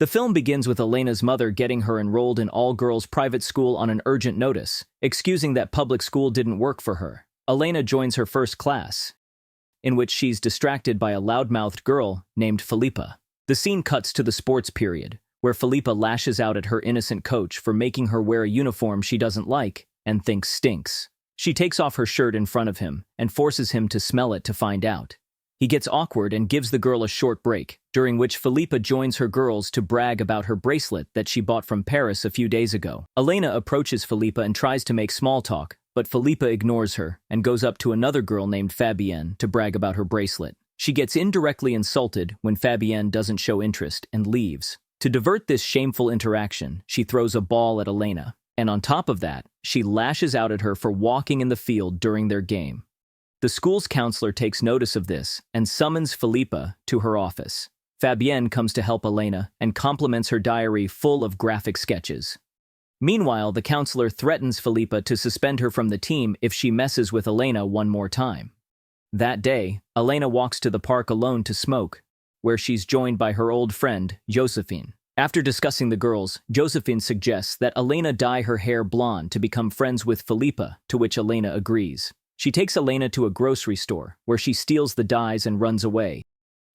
The film begins with Elena's mother getting her enrolled in all-girls private school on an urgent notice, excusing that public school didn't work for her. Elena joins her first class, in which she's distracted by a loudmouthed girl named Filippa. The scene cuts to the sports period, where Filippa lashes out at her innocent coach for making her wear a uniform she doesn't like and thinks stinks. She takes off her shirt in front of him and forces him to smell it to find out. He gets awkward and gives the girl a short break, during which Filippa joins her girls to brag about her bracelet that she bought from Paris a few days ago. Elena approaches Filippa and tries to make small talk, but Filippa ignores her and goes up to another girl named Fabienne to brag about her bracelet. She gets indirectly insulted when Fabienne doesn't show interest and leaves. To divert this shameful interaction, she throws a ball at Elena, and on top of that, she lashes out at her for walking in the field during their game. The school's counselor takes notice of this and summons Filippa to her office. Fabienne comes to help Elena and compliments her diary full of graphic sketches. Meanwhile, the counselor threatens Filippa to suspend her from the team if she messes with Elena one more time. That day, Elena walks to the park alone to smoke, where she's joined by her old friend, Josefin. After discussing the girls, Josefin suggests that Elena dye her hair blonde to become friends with Filippa, to which Elena agrees. She takes Elena to a grocery store, where she steals the dyes and runs away,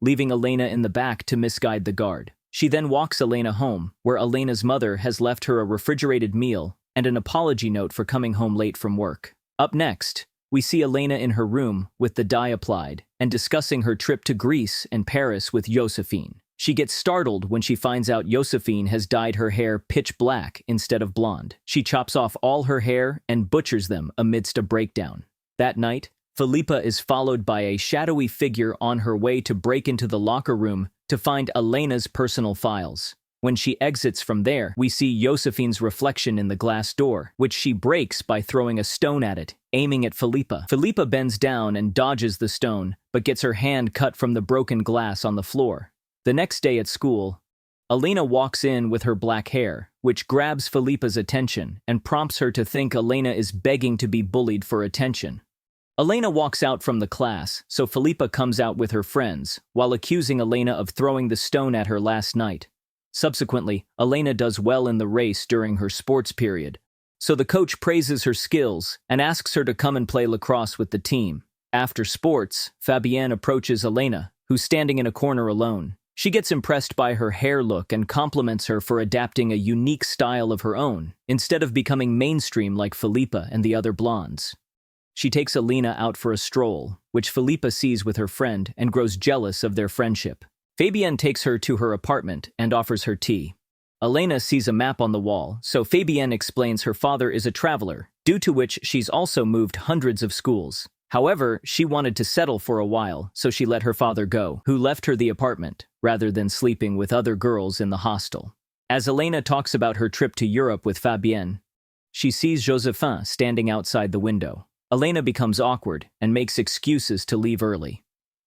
leaving Elena in the back to misguide the guard. She then walks Elena home, where Elena's mother has left her a refrigerated meal and an apology note for coming home late from work. Up next, we see Elena in her room with the dye applied and discussing her trip to Greece and Paris with Josefin. She gets startled when she finds out Josefin has dyed her hair pitch black instead of blonde. She chops off all her hair and butchers them amidst a breakdown. That night, Filippa is followed by a shadowy figure on her way to break into the locker room to find Elena's personal files. When she exits from there, we see Josefin's reflection in the glass door, which she breaks by throwing a stone at it, aiming at Filippa. Filippa bends down and dodges the stone, but gets her hand cut from the broken glass on the floor. The next day at school, Elena walks in with her black hair, which grabs Filippa's attention and prompts her to think Elena is begging to be bullied for attention. Elena walks out from the class, so Filippa comes out with her friends, while accusing Elena of throwing the stone at her last night. Subsequently, Elena does well in the race during her sports period, so the coach praises her skills and asks her to come and play lacrosse with the team. After sports, Fabienne approaches Elena, who's standing in a corner alone. She gets impressed by her hair look and compliments her for adapting a unique style of her own, instead of becoming mainstream like Filippa and the other blondes. She takes Elena out for a stroll, which Filippa sees with her friend and grows jealous of their friendship. Fabienne takes her to her apartment and offers her tea. Elena sees a map on the wall, so Fabienne explains her father is a traveler, due to which she's also moved hundreds of schools. However, she wanted to settle for a while, so she let her father go, who left her the apartment, rather than sleeping with other girls in the hostel. As Elena talks about her trip to Europe with Fabienne, she sees Josefin standing outside the window. Elena becomes awkward and makes excuses to leave early.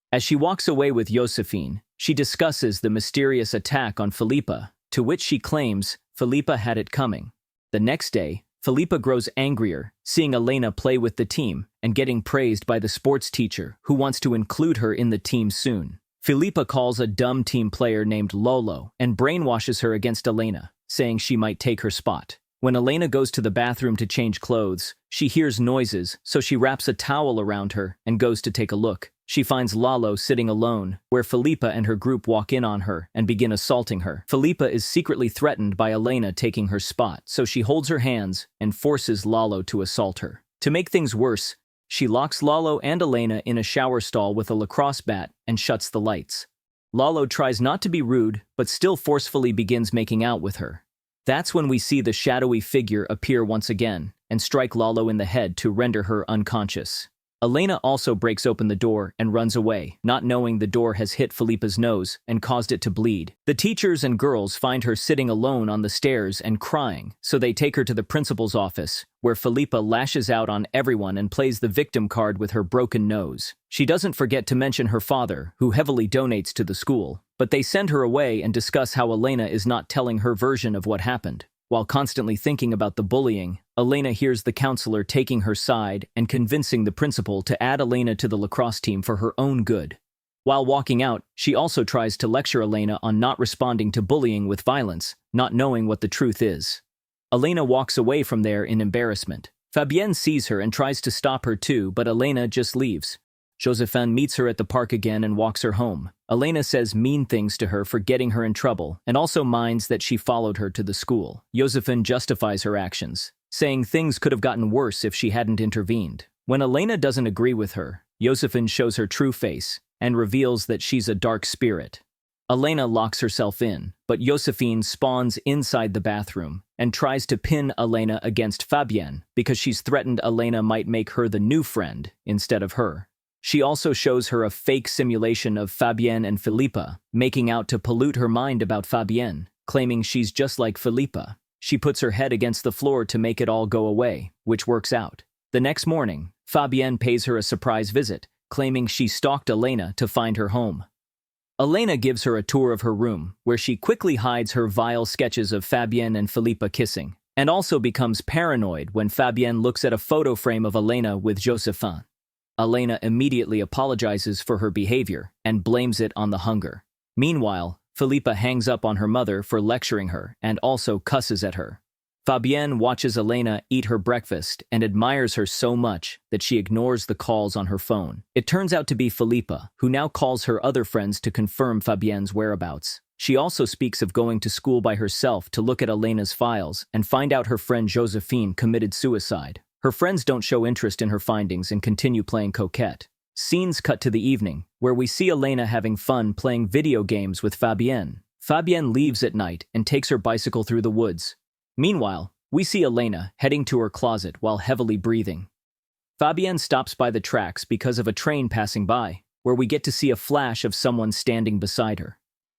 As she walks away with Josefin, she discusses the mysterious attack on Filippa, to which she claims Filippa had it coming. The next day, Filippa grows angrier, seeing Elena play with the team and getting praised by the sports teacher, who wants to include her in the team soon. Filippa calls a dumb team player named Lolo and brainwashes her against Elena, saying she might take her spot. When Elena goes to the bathroom to change clothes, she hears noises, so she wraps a towel around her and goes to take a look. She finds Lalo sitting alone, where Filippa and her group walk in on her and begin assaulting her. Filippa is secretly threatened by Elena taking her spot, so she holds her hands and forces Lalo to assault her. To make things worse, she locks Lalo and Elena in a shower stall with a lacrosse bat and shuts the lights. Lalo tries not to be rude, but still forcefully begins making out with her. That's when we see the shadowy figure appear once again and strike Lalo in the head to render her unconscious. Elena also breaks open the door and runs away, not knowing the door has hit Filippa's nose and caused it to bleed. The teachers and girls find her sitting alone on the stairs and crying, so they take her to the principal's office, where Filippa lashes out on everyone and plays the victim card with her broken nose. She doesn't forget to mention her father, who heavily donates to the school, but they send her away and discuss how Elena is not telling her version of what happened. While constantly thinking about the bullying, Elena hears the counselor taking her side and convincing the principal to add Elena to the lacrosse team for her own good. While walking out, she also tries to lecture Elena on not responding to bullying with violence, not knowing what the truth is. Elena walks away from there in embarrassment. Fabienne sees her and tries to stop her too, but Elena just leaves. Josefin meets her at the park again and walks her home. Elena says mean things to her for getting her in trouble, and also minds that she followed her to the school. Josefin justifies her actions, saying things could have gotten worse if she hadn't intervened. When Elena doesn't agree with her, Josefin shows her true face and reveals that she's a dark spirit. Elena locks herself in, but Josefin spawns inside the bathroom and tries to pin Elena against Fabienne because she's threatened Elena might make her the new friend instead of her. She also shows her a fake simulation of Fabienne and Filippa, making out to pollute her mind about Fabienne, claiming she's just like Filippa. She puts her head against the floor to make it all go away, which works out. The next morning, Fabienne pays her a surprise visit, claiming she stalked Elena to find her home. Elena gives her a tour of her room, where she quickly hides her vile sketches of Fabienne and Filippa kissing, and also becomes paranoid when Fabienne looks at a photo frame of Elena with Josefin. Elena immediately apologizes for her behavior and blames it on the hunger. Meanwhile, Filippa hangs up on her mother for lecturing her and also cusses at her. Fabienne watches Elena eat her breakfast and admires her so much that she ignores the calls on her phone. It turns out to be Filippa, who now calls her other friends to confirm Fabienne's whereabouts. She also speaks of going to school by herself to look at Elena's files and find out her friend Josefin committed suicide. Her friends don't show interest in her findings and continue playing coquette. Scenes cut to the evening, where we see Elena having fun playing video games with Fabienne. Fabienne leaves at night and takes her bicycle through the woods. Meanwhile, we see Elena heading to her closet while heavily breathing. Fabienne stops by the tracks because of a train passing by, where we get to see a flash of someone standing beside her.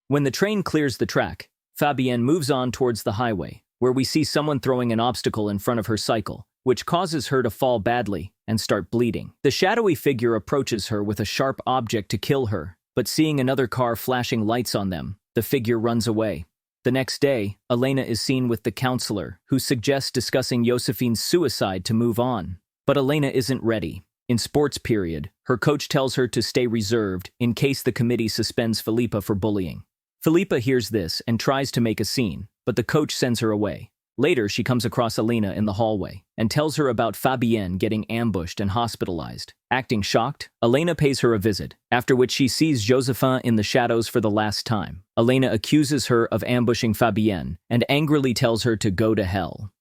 When the train clears the track, Fabienne moves on towards the highway, where we see someone throwing an obstacle in front of her cycle, which causes her to fall badly and start bleeding. The shadowy figure approaches her with a sharp object to kill her, but seeing another car flashing lights on them, the figure runs away. The next day, Elena is seen with the counselor, who suggests discussing Josefin's suicide to move on. But Elena isn't ready. In sports period, her coach tells her to stay reserved in case the committee suspends Filippa for bullying. Filippa hears this and tries to make a scene, but the coach sends her away. Later, she comes across Elena in the hallway and tells her about Fabienne getting ambushed and hospitalized. Acting shocked, Elena pays her a visit, after which she sees Josefin in the shadows for the last time. Elena accuses her of ambushing Fabienne and angrily tells her to go to hell.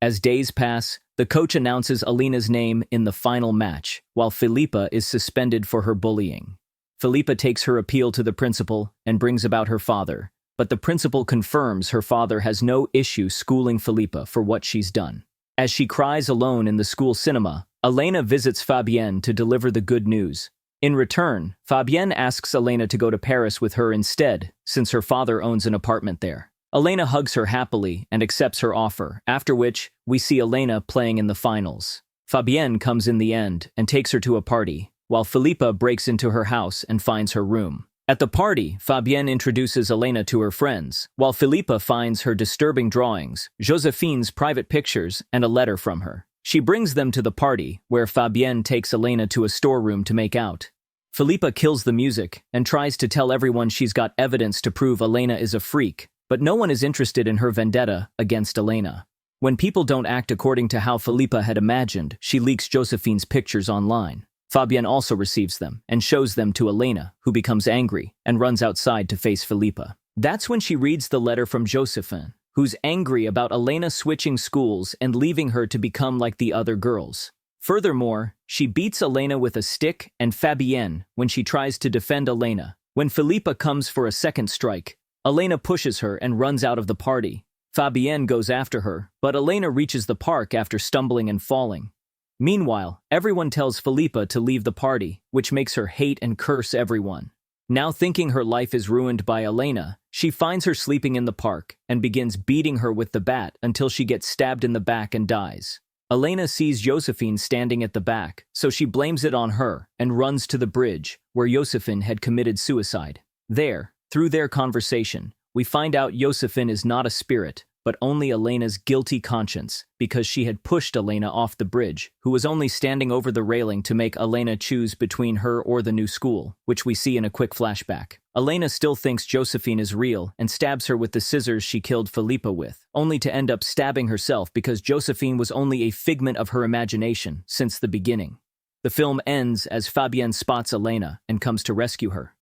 As days pass, the coach announces Elena's name in the final match, while Filippa is suspended for her bullying. Filippa takes her appeal to the principal and brings about her father, but the principal confirms her father has no issue schooling Filippa for what she's done. As she cries alone in the school cinema, Elena visits Fabienne to deliver the good news. In return, Fabienne asks Elena to go to Paris with her instead, since her father owns an apartment there. Elena hugs her happily and accepts her offer, after which we see Elena playing in the finals. Fabienne comes in the end and takes her to a party, while Filippa breaks into her house and finds her room. At the party, Fabienne introduces Elena to her friends, while Filippa finds her disturbing drawings, Josefin's private pictures, and a letter from her. She brings them to the party, where Fabienne takes Elena to a storeroom to make out. Filippa kills the music and tries to tell everyone she's got evidence to prove Elena is a freak, but no one is interested in her vendetta against Elena. When people don't act according to how Filippa had imagined, she leaks Josefin's pictures online. Fabienne also receives them and shows them to Elena, who becomes angry and runs outside to face Filippa. That's when she reads the letter from Josefin, who's angry about Elena switching schools and leaving her to become like the other girls. Furthermore, she beats Elena with a stick and Fabienne when she tries to defend Elena. When Filippa comes for a second strike, Elena pushes her and runs out of the party. Fabienne goes after her, but Elena reaches the park after stumbling and falling. Meanwhile, everyone tells Filippa to leave the party, which makes her hate and curse everyone. Now thinking her life is ruined by Elena, she finds her sleeping in the park and begins beating her with the bat until she gets stabbed in the back and dies. Elena sees Josefin standing at the back, so she blames it on her and runs to the bridge, where Josefin had committed suicide. There, through their conversation, we find out Josefin is not a spirit, but only Elena's guilty conscience, because she had pushed Elena off the bridge, who was only standing over the railing to make Elena choose between her or the new school, which we see in a quick flashback. Elena still thinks Josefin is real and stabs her with the scissors she killed Filippa with, only to end up stabbing herself because Josefin was only a figment of her imagination since the beginning. The film ends as Fabienne spots Elena and comes to rescue her.